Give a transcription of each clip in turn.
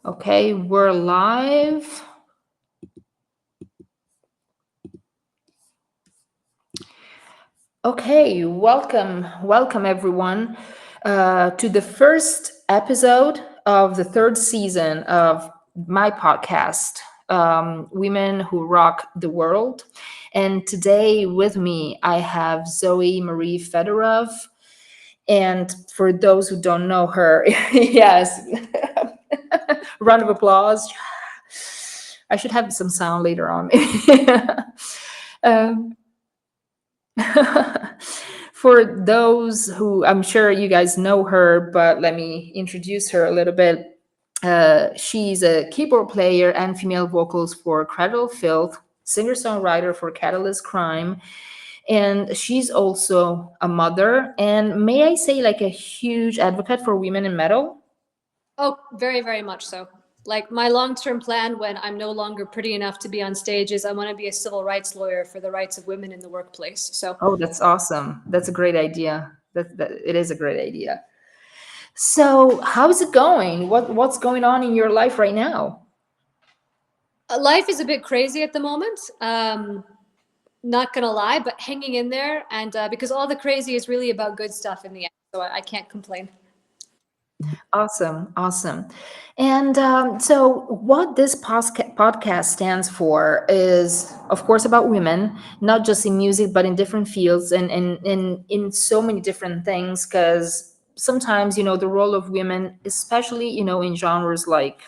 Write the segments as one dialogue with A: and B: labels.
A: Okay, we're live. Okay, welcome everyone to the first episode of the third season of my podcast, Women Who Rock the World. And today with me, I have Zoe Marie Federoff. And for those who don't know her, yes, round of applause. I should have some sound later on. um, for those who I'm sure you guys know her, but let me introduce her a little bit. She's a keyboard player and female vocals for Cradle of Filth, singer songwriter for Catalyst Crime, and she's also a mother. And may I say, like a huge advocate for women in metal?
B: Oh, very, very much so. Like my long-term plan when I'm no longer pretty enough to be on stage is I want to be a civil rights lawyer for the rights of women in the workplace. So,
A: Oh, that's awesome. That's a great idea. That it is a great idea. So, how's it going? What's going on in your life right now?
B: life is a bit crazy at the moment. Not gonna lie, but hanging in there, and because all the crazy is really about good stuff in the end, so I can't complain.
A: Awesome, awesome. And so, what this podcast stands for is, of course, about women, not just in music, but in different fields and in so many different things. Because sometimes, the role of women, especially, in genres like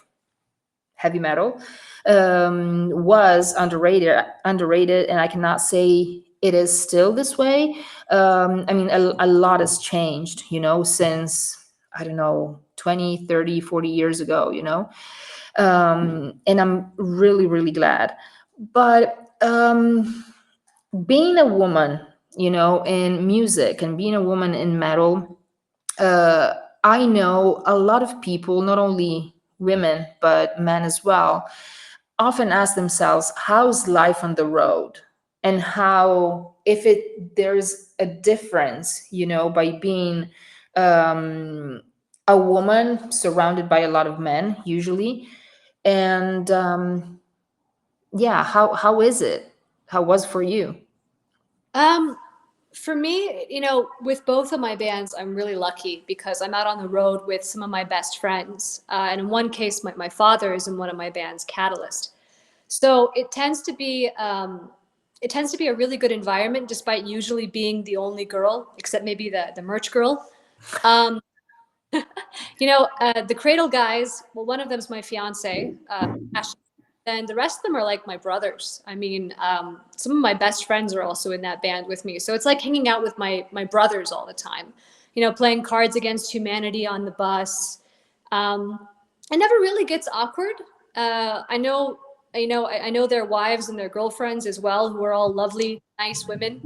A: heavy metal, was underrated, and I cannot say it is still this way. I mean, a lot has changed, since, I don't know, 20, 30, 40 years ago, and I'm really, really glad. But being a woman, in music, and being a woman in metal, uh, I know a lot of people, not only women, but men as well, often ask themselves, how's life on the road? And how, if there's a difference, by being um, a woman surrounded by a lot of men, usually. And yeah, how is it? How was for you?
B: Um, for me, with both of my bands, I'm really lucky because I'm out on the road with some of my best friends. And in one case, my father is in one of my bands, Catalyst. So it tends to be a really good environment, despite usually being the only girl, except maybe the merch girl. Um, the Cradle guys. Well, one of them's my fiance, Ashley, and the rest of them are like my brothers. I mean, some of my best friends are also in that band with me, so it's like hanging out with my brothers all the time. Playing Cards Against Humanity on the bus. Um, it never really gets awkward. I know, I know their wives and their girlfriends as well, who are all lovely, nice women.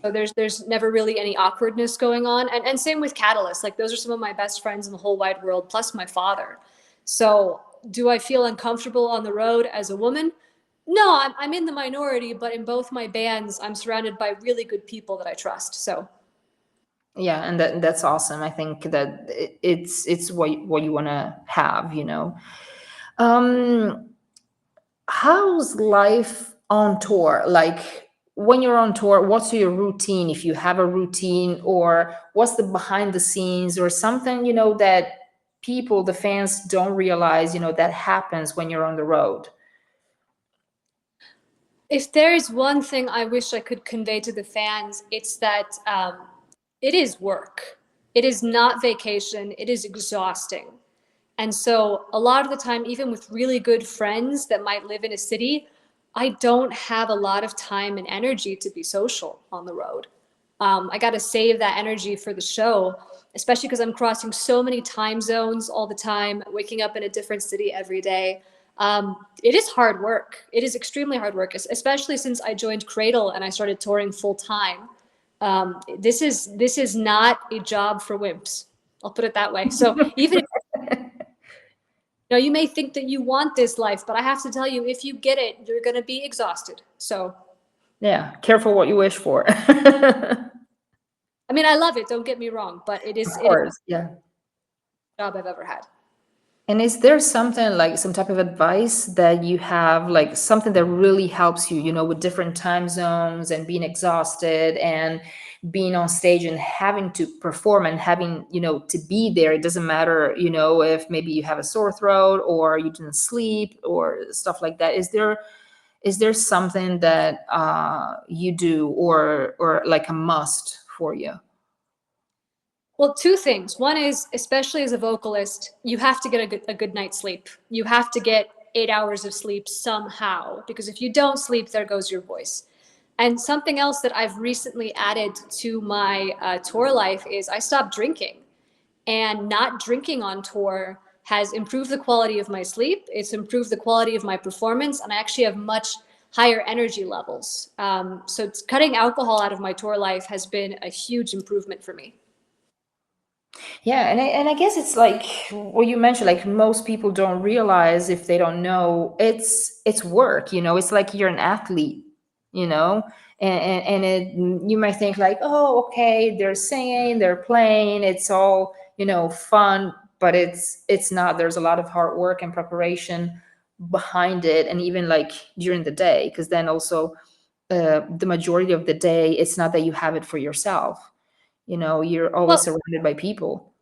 B: So there's never really any awkwardness going on. And same with Catalyst. Like those are some of my best friends in the whole wide world, plus my father. So do I feel uncomfortable on the road as a woman? No, I'm in the minority, but in both my bands, I'm surrounded by really good people that I trust. So
A: Yeah, and that's awesome. I think that it's what you want to have, um how's life on tour? Like, when you're on tour, what's your routine, if you have a routine, or what's the behind the scenes, or something, that people, the fans, don't realize, that happens when you're on the road?
B: if there is one thing I wish I could convey to the fans, it's that it is work. It is not vacation. It is exhausting. And so, a lot of the time, even with really good friends that might live in a city, I don't have a lot of time and energy to be social on the road. I got to save that energy for the show, especially because I'm crossing so many time zones all the time, waking up in a different city every day. It is hard work. It is extremely hard work, especially since I joined Cradle and I started touring full time. This is not a job for wimps. I'll put it that way. So even if you may think that you want this life, but I have to tell you, if you get it, you're going to be exhausted. So,
A: Yeah, careful what you wish for.
B: I mean, I love it. Don't get me wrong, but it is
A: Of course, yeah.
B: the job I've ever had.
A: And is there something like some type of advice that you have, like something that really helps you, with different time zones and being exhausted and being on stage and having to perform and having, to be there? It doesn't matter, if maybe you have a sore throat or you didn't sleep or stuff like that. Is there something that you do or like a must for you?
B: Well, two things. One is, especially as a vocalist, you have to get a good night's sleep. You have to get 8 hours of sleep somehow, because if you don't sleep, there goes your voice. And something else that I've recently added to my tour life is I stopped drinking. And not drinking on tour has improved the quality of my sleep. It's improved the quality of my performance, and I actually have much higher energy levels. So cutting alcohol out of my tour life has been a huge improvement for me.
A: Yeah, and I guess it's like what you mentioned. Like most people don't realize, if they don't know, it's work. It's like you're an athlete. You know, and you might think like, oh, okay, they're singing, they're playing, it's all fun, but it's not. There's a lot of hard work and preparation behind it, and even like during the day, because then also the majority of the day, it's not that you have it for yourself. You're always
B: Well,
A: surrounded by people.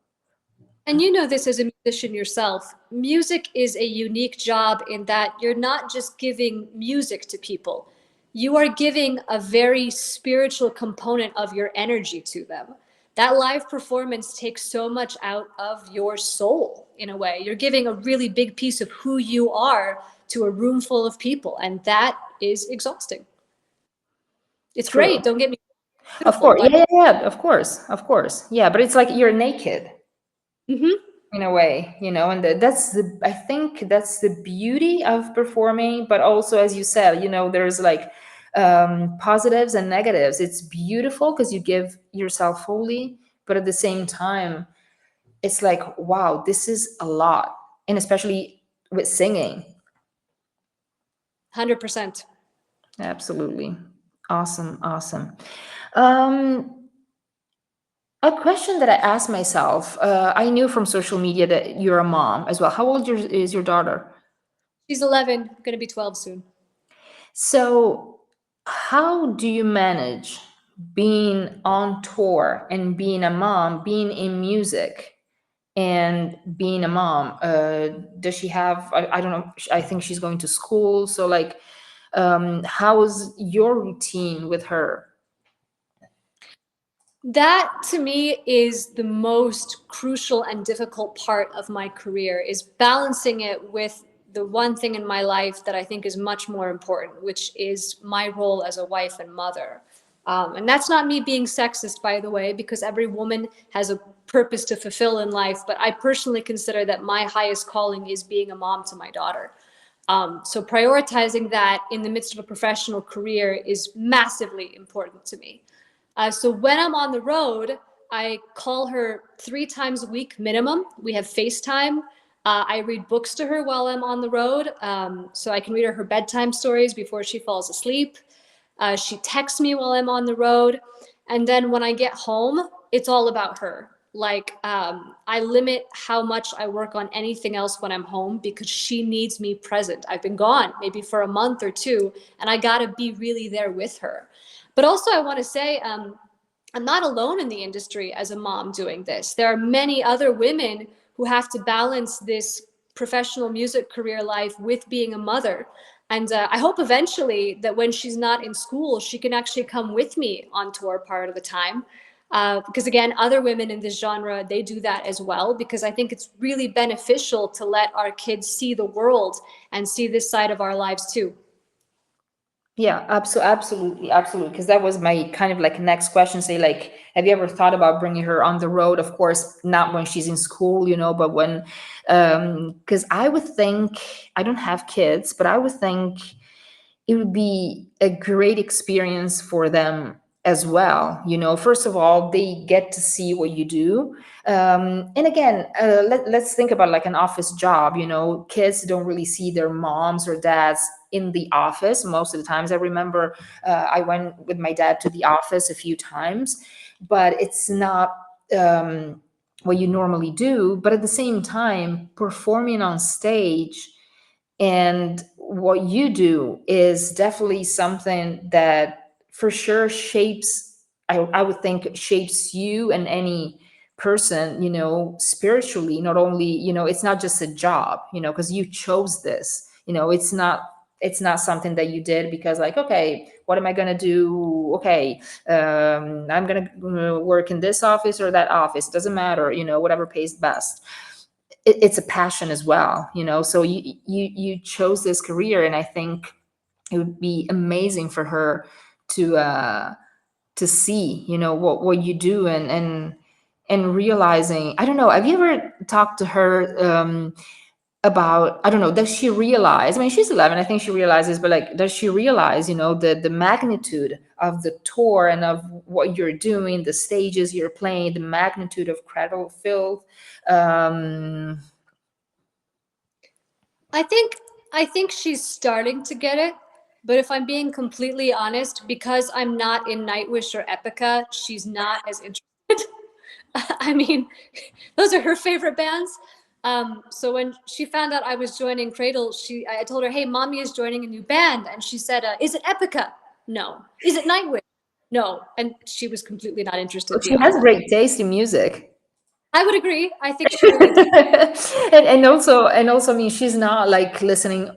B: and you know this as a musician yourself. Music is a unique job in that you're not just giving music to people, you are giving a very spiritual component of your energy to them. That live performance takes so much out of your soul in a way. You're giving a really big piece of who you are to a room full of people, and that is exhausting. It's
A: True.
B: great, don't get me
A: Of
B: beautiful,
A: course.
B: but
A: Yeah, yeah, yeah, of course. Of course. Yeah, but it's like you're naked
B: mhm.
A: in a way, and I think that's the beauty of performing, but also, as you said, there's like positives and negatives. It's beautiful because you give yourself fully, but at the same time, it's like, wow, this is a lot. And especially with singing.
B: 100%.
A: Absolutely. Awesome, awesome. Um, A question that I asked myself, I knew from social media that you're a mom as well. How old is your daughter?
B: She's 11, going to be 12 soon.
A: So, how do you manage being on tour and being a mom, being in music and being a mom? Does she have, I don't know, I think she's going to school. So, like, how is your routine with her?
B: That to me is the most crucial and difficult part of my career, is balancing it with the one thing in my life that I think is much more important, which is my role as a wife and mother. And that's not me being sexist, by the way, because every woman has a purpose to fulfill in life. But I personally consider that my highest calling is being a mom to my daughter. So prioritizing that in the midst of a professional career is massively important to me. So when I'm on the road, I call her 3 times a week minimum. We have FaceTime. I read books to her while I'm on the road, so I can read her bedtime stories before she falls asleep. She texts me while I'm on the road. And then when I get home, it's all about her. Like, I limit how much I work on anything else when I'm home because she needs me present. I've been gone maybe for a month or two, and I got to be really there with her. But also, I want to say, I'm not alone in the industry as a mom doing this. There are many other women who have to balance this professional music career life with being a mother. And I hope eventually that when she's not in school, she can actually come with me on tour part of the time. Because again, other women in this genre, they do that as well, because I think it's really beneficial to let our kids see the world and see this side of our lives too.
A: Yeah, absolutely, absolutely. Because that was my kind of like next question. Say, like, have you ever thought about bringing her on the road? Of course, not when she's in school, but when, because I would think, I don't have kids, but I would think it would be a great experience for them as well. First of all, they get to see what you do. And again, let's think about like an office job. Kids don't really see their moms or dads in the office most of the times. I remember I went with my dad to the office a few times, but it's not. what you normally do, but at the same time performing on stage and what you do is definitely something that for sure shapes, I would think shapes you and any person, spiritually. Not only, it's not just a job, because you chose this. It's not something that you did because, like, okay, what am I going to do? Okay, I'm going to work in this office or that office, doesn't matter, whatever pays best. It's a passion as well, so you chose this career, and I think it would be amazing for her to see, what you do, and realizing, I don't know, have you ever talked to her about, I don't know, does she realize, I mean, she's 11, I think she realizes, but like, does she realize, the magnitude of the tour and of what you're doing, the stages you're playing, the magnitude of Cradle of Filth? um
B: I think I think she's starting to get it, but if I'm being completely honest, because I'm not in Nightwish or Epica, she's not as interested. I mean, those are her favorite bands. So when she found out I was joining Cradle, I told her, "Hey, mommy is joining a new band," and she said, "Is it Epica? No. Is it Nightwish? No." And she was completely not interested
A: she
B: beyond
A: has
B: that.
A: great taste in music.
B: I would agree. I think she really does.
A: And also, I mean, she's not like listening.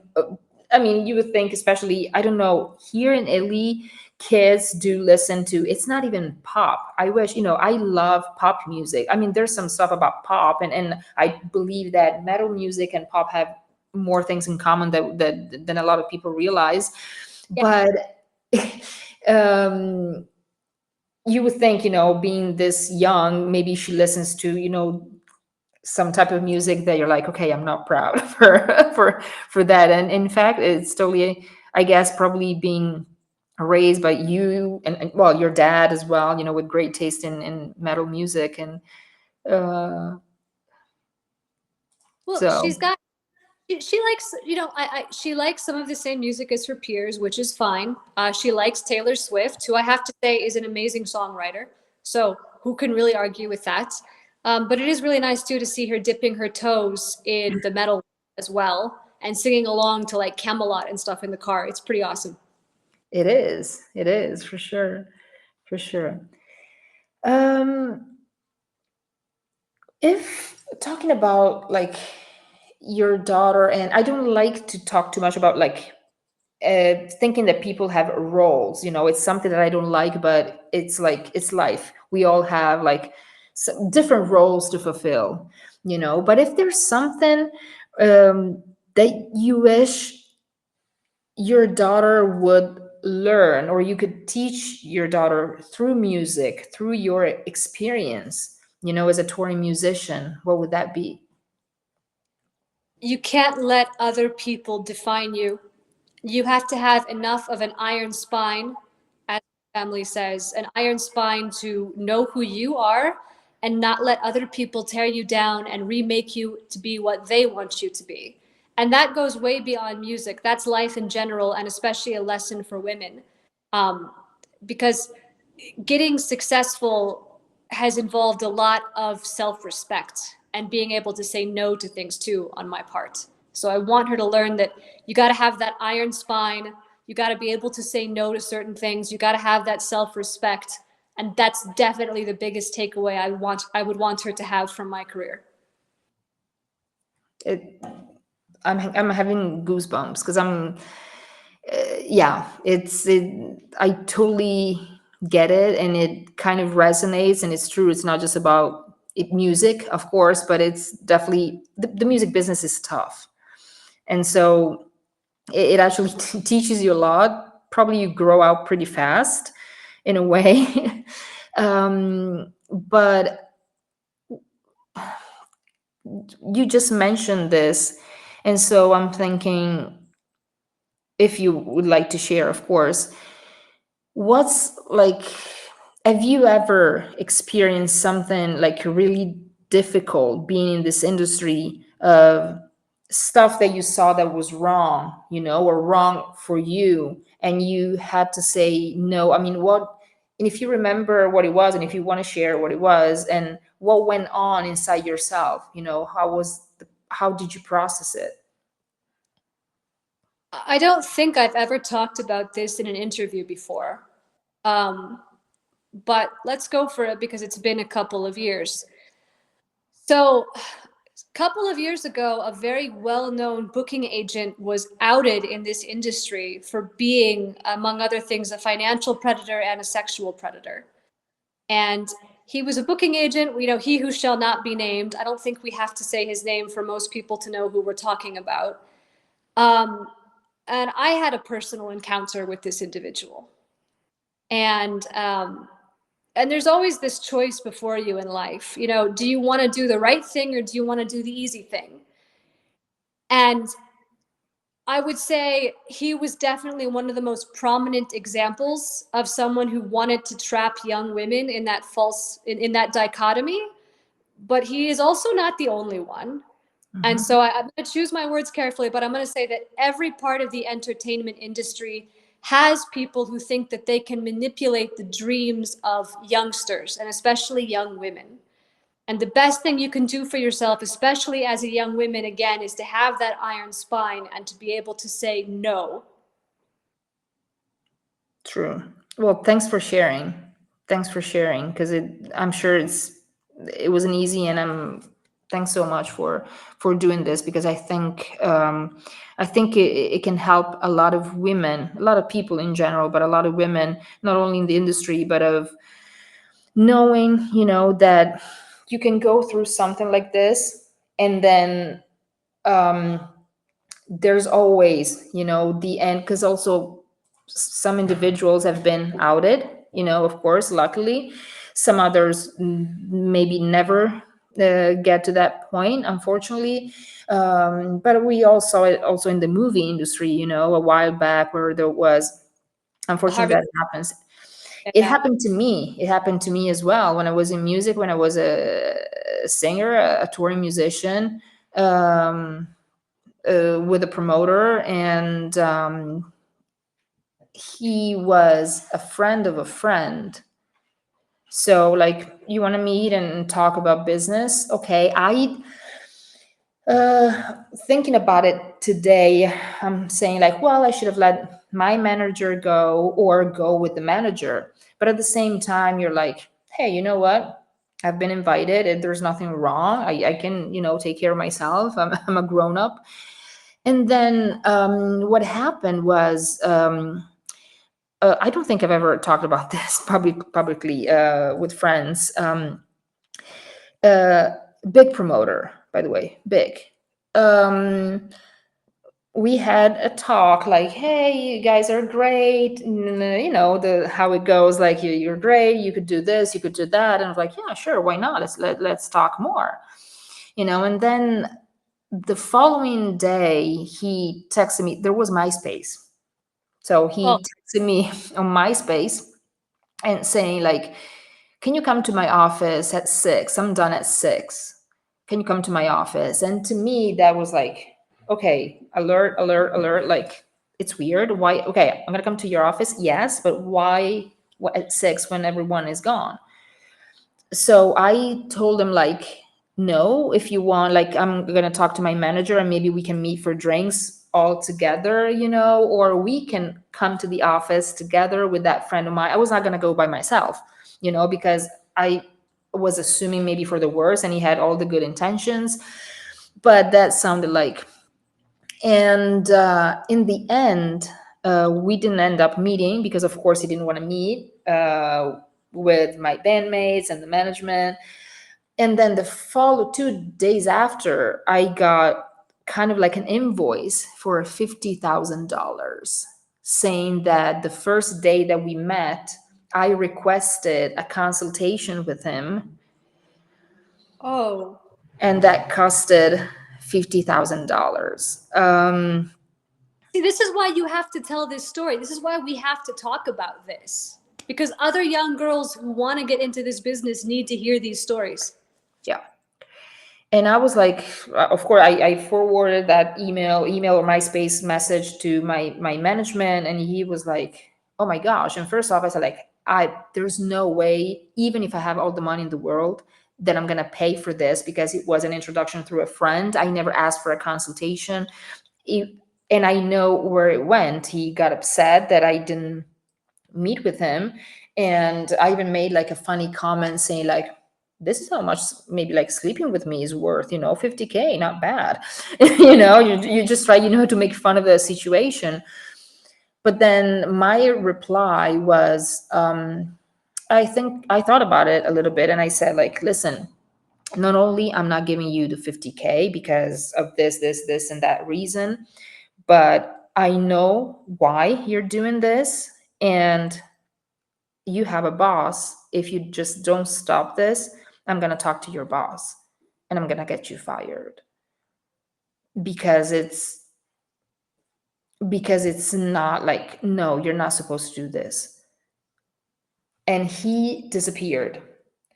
A: I mean, you would think, especially, I don't know, here in Italy, kids do listen to, it's not even pop. I wish, I love pop music. I mean, there's some stuff about pop, and I believe that metal music and pop have more things in common than a lot of people realize.
B: Yeah.
A: But um you would think, being this young, maybe she listens to, some type of music that you're like, okay, I'm not proud of her for that. And in fact, it's totally, I guess, probably being raised by you, and well, your dad as well, with great taste in metal music. And
B: Well,
A: so
B: she's got she likes, she likes some of the same music as her peers, which is fine. She likes Taylor Swift, who I have to say is an amazing songwriter. So who can really argue with that? But it is really nice too to see her dipping her toes in the metal as well and singing along to like Camelot and stuff in the car. It's pretty awesome.
A: it is for sure, for sure. um if talking about like your daughter, and I don't like to talk too much about like thinking that people have roles, it's something that I don't like, but it's like, it's life. We all have like some different roles to fulfill, but if there's something that you wish your daughter would learn, or you could teach your daughter through music, through your experience, as a touring musician, what would that be?
B: You can't let other people define you. You have to have enough of an iron spine, as my family says, an iron spine to know who you are and not let other people tear you down and remake you to be what they want you to be. And that goes way beyond music. That's life in general, and especially a lesson for women. Um, because getting successful has involved a lot of self-respect and being able to say no to things too on my part. So I want her to learn that you got to have that iron spine, you got to be able to say no to certain things, you got to have that self-respect, and that's definitely the biggest takeaway I would want her to have from my career.
A: it, I'm having goosebumps because yeah, I totally get it, and it kind of resonates, and it's true. It's not just about music, of course, but it's definitely the music business is tough, and so it actually teaches you a lot. Probably you grow out pretty fast in a way. But you just mentioned this, and so I'm thinking, if you would like to share, of course, what's like, have you ever experienced something like really difficult being in this industry of stuff that you saw that was wrong, or wrong for you, and you had to say no? I mean, what, and if you remember what it was, and if you want to share what it was, and what went on inside yourself? How did you process it?
B: I don't think I've ever talked about this in an interview before. Um, but let's go for it because it's been a couple of years. So, a couple of years ago, a very well-known booking agent was outed in this industry for being, among other things, a financial predator and a sexual predator. And he was a booking agent, he who shall not be named. I don't think we have to say his name for most people to know who we're talking about. Um, and I had a personal encounter with this individual. And there's always this choice before you in life. Do you want to do the right thing or do you want to do the easy thing? And I would say he was definitely one of the most prominent examples of someone who wanted to trap young women in that in that dichotomy. But he is also not the only one. And
A: Mhm.
B: so I'm going to choose my words carefully, but I'm going to say that every part of the entertainment industry has people who think that they can manipulate the dreams of youngsters and especially young women. And the best thing you can do for yourself, especially as a young woman, again, is to have that iron spine and to be able to say no.
A: True. Well, thanks for sharing. Thanks for sharing, because I'm sure it wasn't easy, and thanks so much for doing this, because I think it can help a lot of women, a lot of people in general, but a lot of women, not only in the industry, but of knowing, that you can go through something like this, and then um, there's always, the end, because also some individuals have been outed, of course, luckily. Some others maybe never get to that point, unfortunately. But we all saw it also in the movie industry, a while back, where there was, unfortunately,
B: Harvey,
A: that happens. It
B: yeah,
A: happened to me. It happened to me as well when I was in music, when I was a singer, a touring musician. With a promoter, and he was a friend of a friend. So, like, you want to meet and talk about business? Okay, thinking about it today, I'm saying, like, well, I should have let my manager go, or go with the manager. But at the same time, you're like, hey, you know what? I've been invited, and there's nothing wrong. I can, take care of myself. I'm a grown up. And then what happened was, I don't think I've ever talked about this publicly with friends. Uh, Big promoter, by the way, big. Um, we had a talk, like, hey, you guys are great. The how it goes, like, you're great. You could do this, you could do that. And I was like, yeah, sure, why not? Let's talk more. And then the following day, he texted me. There was MySpace. So
B: oh,
A: he texted me on MySpace and saying, like, can you come to my office at 6? I'm done at 6. Can you come to my office? And to me, that was like, okay, alert, alert, alert. Like, it's weird. Why? Okay, I'm going to come to your office. Yes, but why at 6 when everyone is gone? So I told him, like, no, if you want, like, I'm gonna talk to my manager, and maybe we can meet for drinks all together, or we can come to the office together with that friend of mine. I was not gonna go by myself, because I was assuming maybe for the worst, and he had all the good intentions. But that sounded like, and in the end, we didn't end up meeting, because of course he didn't want to meet with my bandmates and the management. And then the follow 2 days after, I got kind of like an invoice for $50,000, saying that the first day that we met, I requested a consultation with him,
B: oh.
A: and that costed $50,000.
B: See, this is why you have to tell this story. This is why we have to talk about this. Because other young girls who want to get into this business need to hear these stories.
A: Yeah. And I was like, of course, I forwarded that email or MySpace message to my management, and he was like, "Oh my gosh!" And first off, I said, like, there's no way, even if I have all the money in the world, that I'm going to pay for this because it was an introduction through a friend. I never asked for a consultation. It, and I know where it went. He got upset that I didn't meet with him. And I even made like a funny comment saying like, this is how much maybe like sleeping with me is worth, 50K, not bad. You just try, to make fun of the situation. But then my reply was, I think I thought about it a little bit and I said, like, listen, not only I'm not giving you the 50K because of this, and that reason, but I know why you're doing this. And you have a boss. If you just don't stop this, I'm going to talk to your boss and I'm going to get you fired because it's not like, no, you're not supposed to do this. And he disappeared.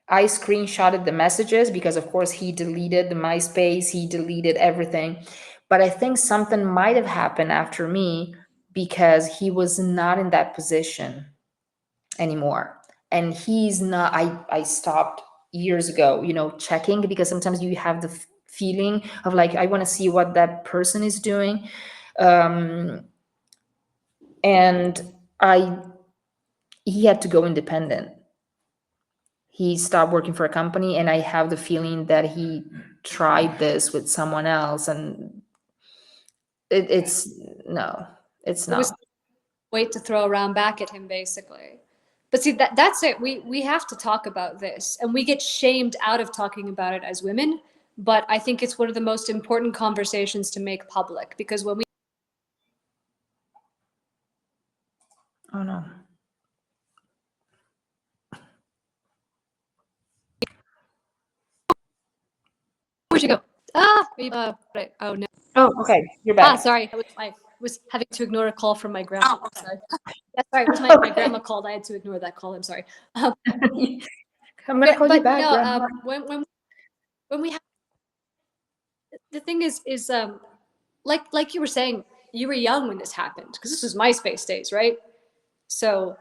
A: I screenshotted the messages because, of course, he deleted the MySpace, he deleted everything. But I think something might have happened after me because he was not in that position anymore. And he's not, I stopped years ago, checking because sometimes you have the feeling of like, I want to see what that person is doing. Um, and I, he had to go independent. He stopped working for a company, and I have the feeling that he tried this with someone else, and it's no, it's
B: It was
A: not.
B: weight to throw around back at him, basically. But see, that's it. We have to talk about this, and we get shamed out of talking about it as women. But I think it's one of the most important conversations to make public, because when we
A: Oh no.
B: where'd you go? Right. Oh no.
A: Oh, okay, you're
B: Ah,
A: back.
B: sorry. I was having to ignore a call from my grandma.
A: Oh,
B: Sorry. Yeah, sorry. It was my
A: okay.
B: grandma called. I had to ignore that call. I'm sorry. Um,
A: I'm gonna call you
B: but
A: back,
B: no.
A: Grandma.
B: When we have, the thing is like you were saying, you were young when this happened, because this was MySpace days, right? So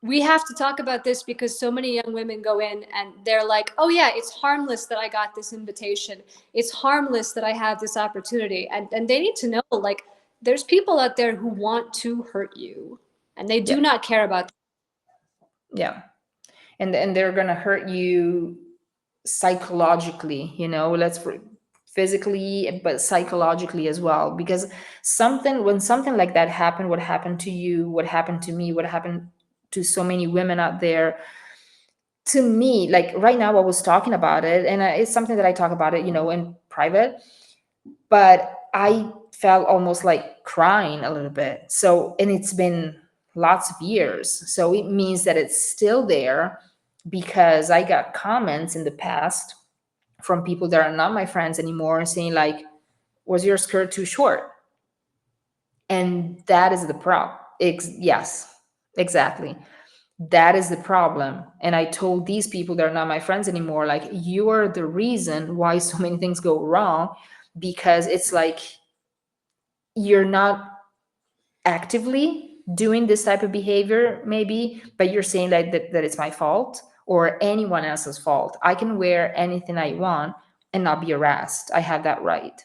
B: we have to talk about this, because so many young women go in and they're like, oh yeah, it's harmless that I got this invitation, it's harmless that I have this opportunity. And they need to know, like, there's people out there who want to hurt you, and they do
A: Yeah,
B: not care about.
A: yeah, and they're gonna hurt you psychologically. Physically, but psychologically as well. Because when something like that happened, what happened to you, what happened to me, what happened to so many women out there, to me, like right now I was talking about it, and it's something that I talk about it, in private, but I felt almost like crying a little bit. So, and it's been lots of years, so it means that it's still there, because I got comments in the past from people that are not my friends anymore saying like, was your skirt too short? And that is the problem. Yes, exactly. That is the problem. And I told these people that are not my friends anymore, like, you are the reason why so many things go wrong, because it's like you're not actively doing this type of behavior, maybe, but you're saying that it's my fault or anyone else's fault. I can wear anything I want and not be harassed. I have that right.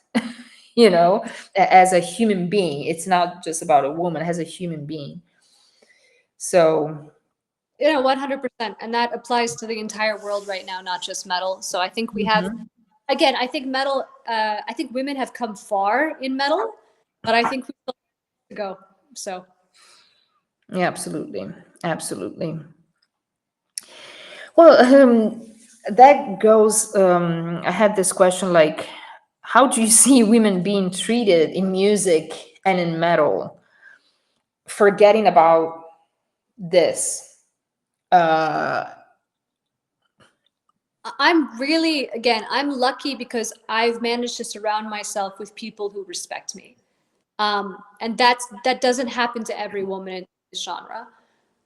A: As a human being. It's not just about a woman, as a human being. So,
B: 100%, and that applies to the entire world right now, not just metal. So I think we have,
A: mhm.
B: again, I think metal, I think women have come far in metal, but I think we still have to go. So
A: Yeah, absolutely. Absolutely. Well, that goes. I had this question like, how do you see women being treated in music and in metal? Forgetting about this. Uh,
B: I'm really, again, I'm lucky because I've managed to surround myself with people who respect me. And that doesn't happen to every woman in this genre.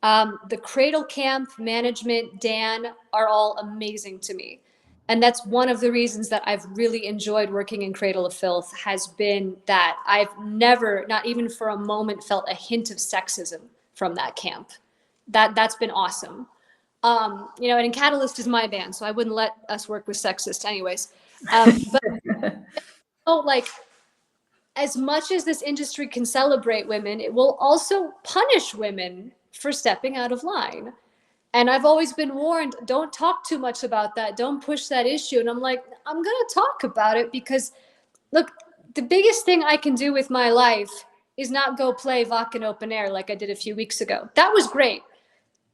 B: The Cradle Camp, management, Dan are all amazing to me. And that's one of the reasons that I've really enjoyed working in Cradle of Filth, has been that I've never, not even for a moment, felt a hint of sexism from that camp. That's been awesome. And Catalyst is my band, so I wouldn't let us work with sexist anyways. But oh, like, as much as this industry can celebrate women, it will also punish women for stepping out of line. And I've always been warned, don't talk too much about that. Don't push that issue. And I'm like, I'm going to talk about it because, look, the biggest thing I can do with my life is not go play Wacken open air like I did a few weeks ago. That was great.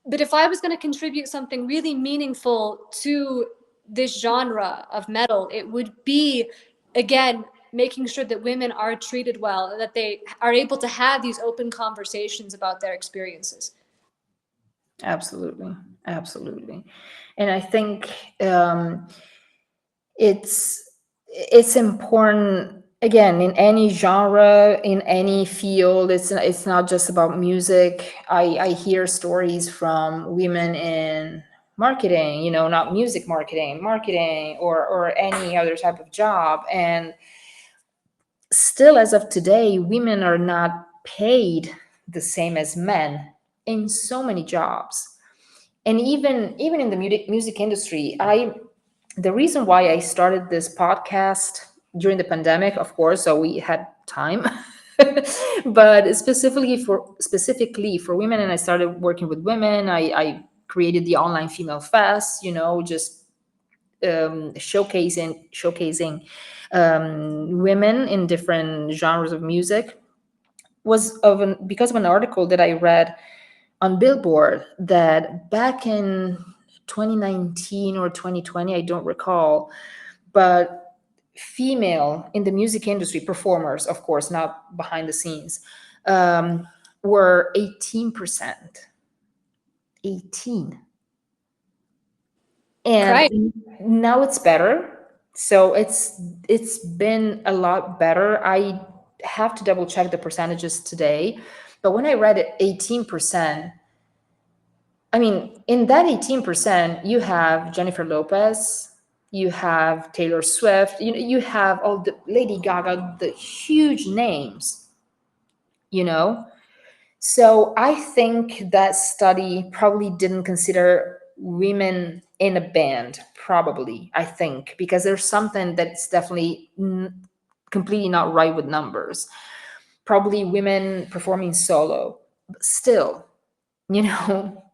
B: But if I was going to contribute something really meaningful to this genre of metal, it would be, again, making sure that women are treated well, that they are able to have these open conversations about their experiences.
A: Absolutely, absolutely. And I think it's it's important, again, in any genre, in any field. It's not just about music. I hear stories from women in marketing, not music marketing, or any other type of job, and still, as of today, women are not paid the same as men in so many jobs. And even in the music industry, I the reason why I started this podcast during the pandemic, of course, so we had time, but specifically for women, and I started working with women. I created the online female fest, just showcasing women in different genres of music, was because of an article that I read on Billboard, that back in 2019 or 2020, I don't recall, but female in the music industry performers, of course, not behind the scenes, were 18%. 18. And
B: Right.
A: now it's better. So it's been a lot better. I have to double check the percentages today, but when I read it, 18%, I mean, in that 18%, you have Jennifer Lopez, you have Taylor Swift, you have all the Lady Gaga, the huge names, you know? So I think that study probably didn't consider women in a band, probably, I think, because there's something that's definitely completely not right with numbers. Probably women performing solo, but still, you know,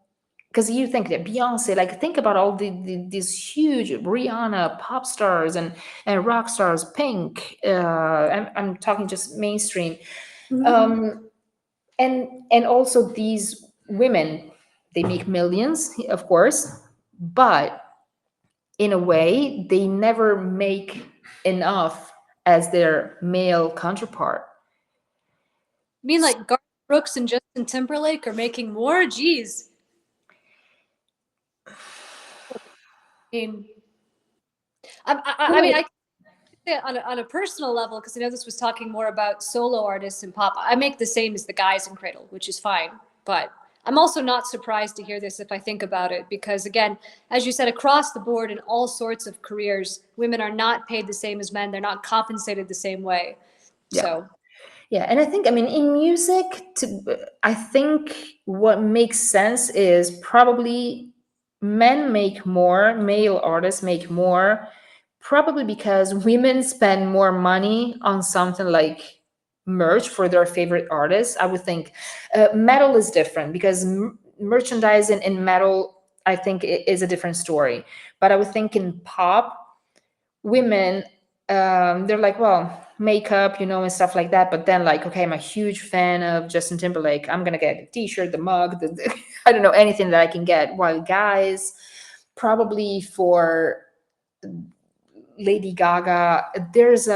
A: because you think that Beyonce, like, think about all these huge Rihanna pop stars and rock stars, Pink. I'm talking just mainstream.
B: Mm-hmm.
A: Um, and also these women, they make millions, of course, but in a way they never make enough as their male counterpart.
B: I mean, like Garth Brooks and Justin Timberlake are making more? Geez. I mean, I mean, I can say it on a personal level, because I know this was talking more about solo artists and pop. I make the same as the guys in Cradle, which is fine. But I'm also not surprised to hear this if I think about it, because again, as you said, across the board in all sorts of careers, women are not paid the same as men. They're not compensated the same way.
A: Yeah.
B: So,
A: Yeah, and I think, I mean, in music, I think what makes sense is probably men make more, male artists make more, probably because women spend more money on something like merch for their favorite artists. I would think metal is different because merchandising in metal, I think, is a different story. But I would think in pop, women, they're like, well, makeup, and stuff like that, but then, like, okay, I'm a huge fan of Justin Timberlake, I'm gonna get the t-shirt, the mug, I don't know, anything that I can get, while guys, probably for Lady Gaga, there's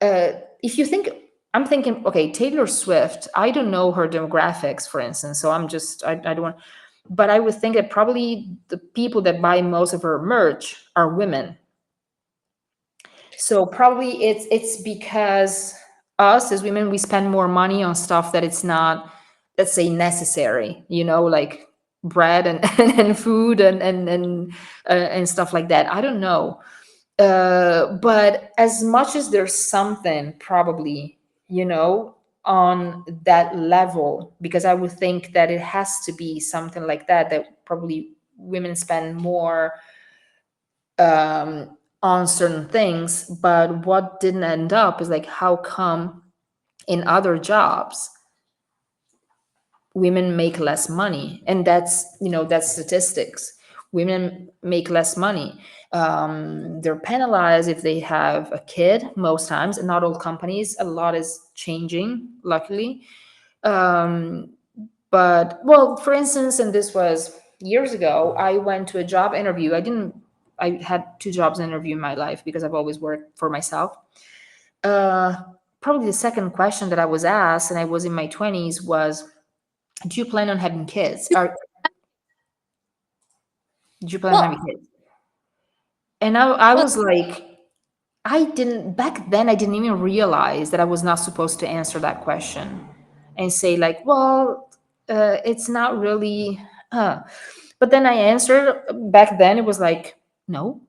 A: if you think, I'm thinking, okay, Taylor Swift, I don't know her demographics, for instance, so I don't want, but I would think that probably the people that buy most of her merch are women. So probably it's because us as women, we spend more money on stuff that it's not, let's say, necessary, like bread and and food and stuff like that. I don't know. But as much as there's something probably, on that level, because I would think that it has to be something like that, that probably women spend more on certain things, but what didn't end up is like, how come in other jobs women make less money? And that's, that's statistics. Women make less money. They're penalized if they have a kid most times, and not all companies. A lot is changing, luckily. um, but, well, for instance, and this was years ago, I went to a job interview. I had two jobs interview in my life because I've always worked for myself. uh, Probably the second question that I was asked, and I was in my 20s, was, do you plan on having kids? Did you plan on
B: Well,
A: having kids? And I
B: well,
A: was like, I didn't, back then, I didn't even realize that I was not supposed to answer that question and say, like, well, it's not really, but then I answered back then, it was like, no.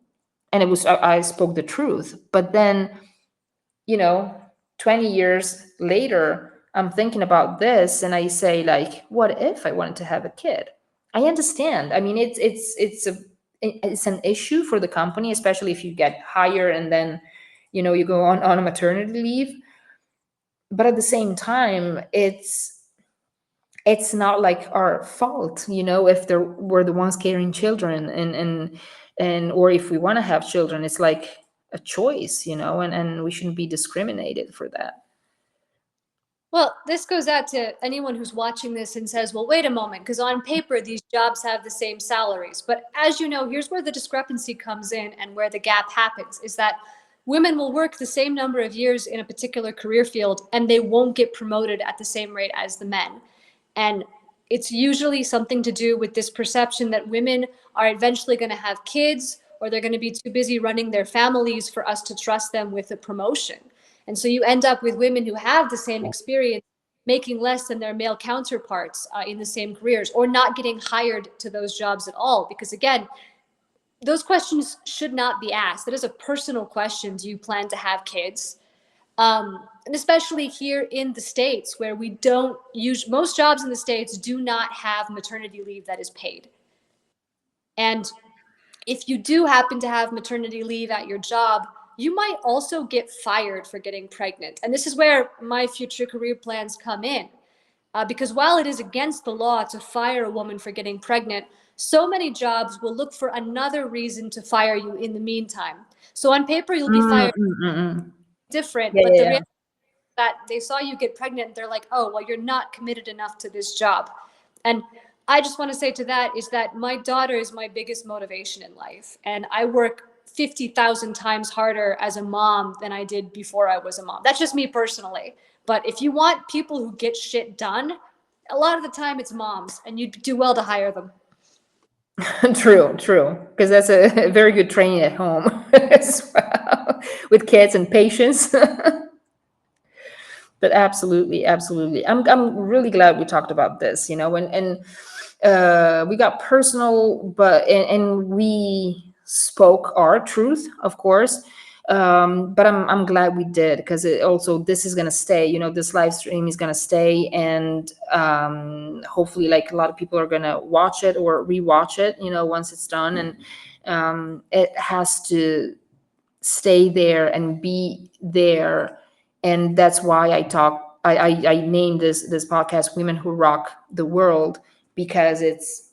A: And I spoke the truth. But then, you know 20 years later, I'm thinking about this, and I say, like, what if I wanted to have a kid? I understand. I mean, it's an issue for the company, especially if you get hired and then, you go on a maternity leave. But at the same time, it's not like our fault, if we're the ones carrying children, and or if we want to have children. It's like a choice, and we shouldn't be discriminated for that.
B: Well, this goes out to anyone who's watching this and says, well, wait a moment, because on paper, these jobs have the same salaries. But as you know, here's where the discrepancy comes in and where the gap happens is that women will work the same number of years in a particular career field and they won't get promoted at the same rate as the men. And it's usually something to do with this perception that women are eventually going to have kids or they're going to be too busy running their families for us to trust them with a promotion. And so you end up with women who have the same experience making less than their male counterparts in the same careers or not getting hired to those jobs at all. Because again, those questions should not be asked. That is a personal question. Do you plan to have kids? And especially here in the States, where we don't use most jobs in the States do not have maternity leave that is paid. And if you do happen to have maternity leave at your job, you might also get fired for getting pregnant. And this is where my future career plans come in. Because while it is against the law to fire a woman for getting pregnant, so many jobs will look for another reason to fire you in the meantime. So on paper, you'll be
A: Mm,
B: fired
A: mm, mm, mm.
B: different,
A: Yeah,
B: but
A: yeah,
B: the
A: yeah.
B: reality that they saw you get pregnant and they're like, oh, well, you're not committed enough to this job. And I just want to say to that is that my daughter is my biggest motivation in life. And I work 50,000 times harder as a mom than I did before I was a mom. That's just me personally. But if you want people who get shit done, a lot of the time it's moms, and you do well to hire them.
A: True, true. Because that's a very good training at home as well, with kids and patience. But absolutely, absolutely. I'm really glad we talked about this, and we got personal, but and we spoke our truth, of course. But I'm glad we did, because it also, this is gonna stay. This live stream is gonna stay, and hopefully, like, a lot of people are gonna watch it or rewatch it. Once it's done, and it has to stay there and be there. And that's why I named this podcast Women Who Rock the World, because it's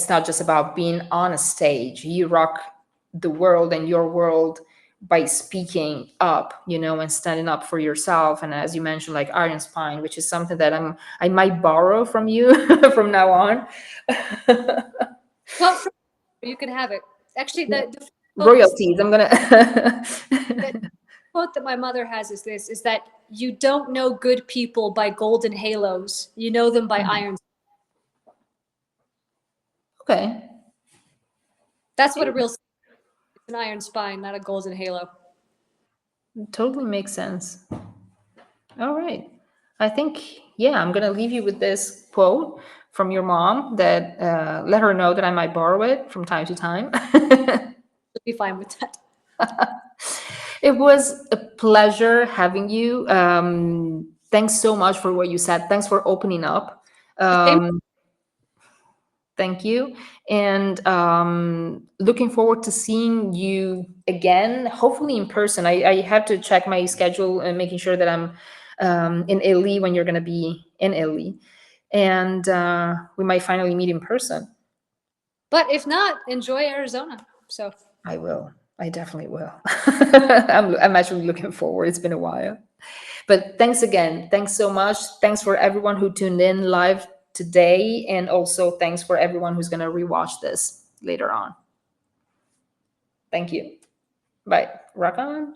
A: not just about being on a stage. You rock the world and your world by speaking up, and standing up for yourself. And as you mentioned, like Iron Spine, which is something that I might borrow from you from now on.
B: Well, you can have it. Actually, the quote is
A: Royalties. I'm gonna.
B: the quote that my mother has is this is that you don't know good people by golden halos, you know them by iron.
A: Okay.
B: That's what a real, it's an iron spine, not a golden halo.
A: Totally makes sense. All right. I think, yeah, I'm going to leave you with this quote from your mom, that let her know that I might borrow it from time to time.
B: You'll be fine with that.
A: It was a pleasure having you. Thanks so much for what you said. Thanks for opening up.
B: Same.
A: Um, Thank you. And looking forward to seeing you again, hopefully in person. I have to check my schedule and making sure that I'm in Italy when you're going to be in Italy. And we might finally meet in person.
B: But if not, enjoy Arizona. So
A: I will. I definitely will. I'm actually looking forward. It's been a while. But thanks again. Thanks so much. Thanks for everyone who tuned in live today. And also thanks for everyone who's going to rewatch this later on. Thank you. Bye. Rock on.